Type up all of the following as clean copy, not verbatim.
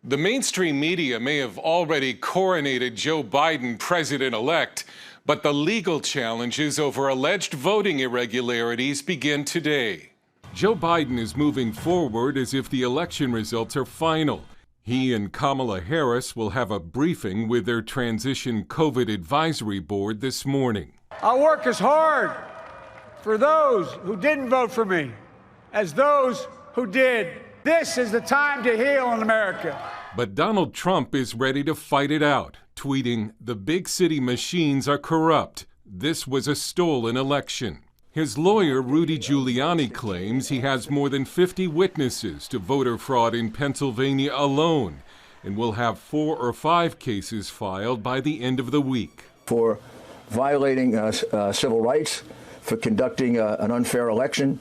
The mainstream media may have already coronated Joe Biden president-elect, but the legal challenges over alleged voting irregularities begin today. Joe Biden is moving forward as if the election results are final. He and Kamala Harris will have a briefing with their transition COVID advisory board this morning. I'll work as hard for those who didn't vote for me as those who did. This is the time to heal in America. But Donald Trump is ready to fight it out, tweeting, "The big city machines are corrupt. This was a stolen election." His lawyer, Rudy Giuliani, claims he has more than 50 witnesses to voter fraud in Pennsylvania alone and will have 4 or 5 cases filed by the end of the week. For violating civil rights, for conducting an unfair election,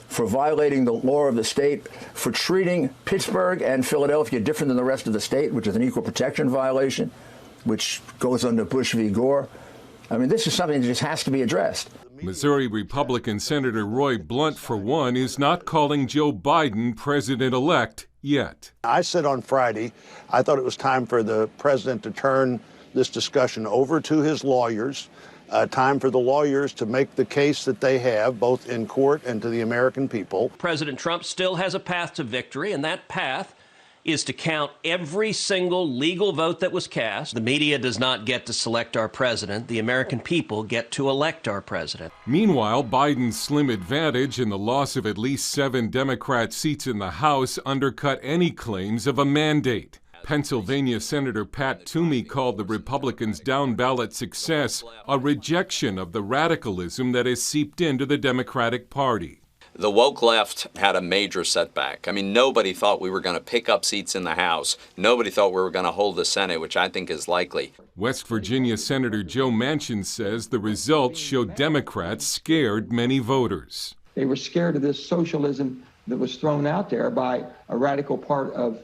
for violating the law of the state, for treating Pittsburgh and Philadelphia different than the rest of the state, which is an equal protection violation, which goes under Bush v. Gore. I mean, this is something that just has to be addressed. Missouri Republican Senator Roy Blunt, for one, is not calling Joe Biden president-elect yet. I said on Friday, I thought it was time for the president to turn this discussion over to his lawyers, time for the lawyers to make the case that they have, both in court and to the American people. President Trump still has a path to victory, and that path is to count every single legal vote that was cast. The media does not get to select our president. The American people get to elect our president. Meanwhile, Biden's slim advantage and the loss of at least 7 Democrat seats in the House undercut any claims of a mandate. Pennsylvania Senator Pat Toomey called the Republicans' down-ballot success a rejection of the radicalism that has seeped into the Democratic Party. The woke left had a major setback. I mean, nobody thought we were going to pick up seats in the House. Nobody thought we were going to hold the Senate, which I think is likely. West Virginia Senator Joe Manchin says the results show Democrats scared many voters. They were scared of this socialism that was thrown out there by a radical part of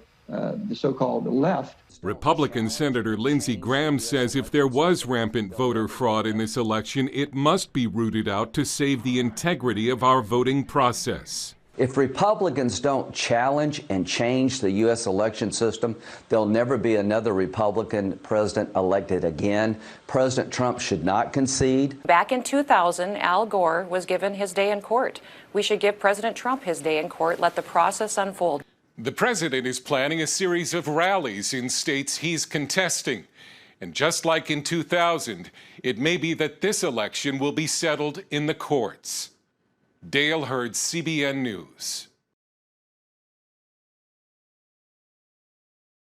the so-called left. Republican Senator Lindsey Graham says if there was rampant voter fraud in this election, it must be rooted out to save the integrity of our voting process. If Republicans don't challenge and change the U.S. election system, there'll never be another Republican president elected again. President Trump should not concede. Back in 2000, Al Gore was given his day in court. We should give President Trump his day in court, let the process unfold. The president is planning a series of rallies in states he's contesting. And just like in 2000, it may be that this election will be settled in the courts. Dale Hurd, CBN News.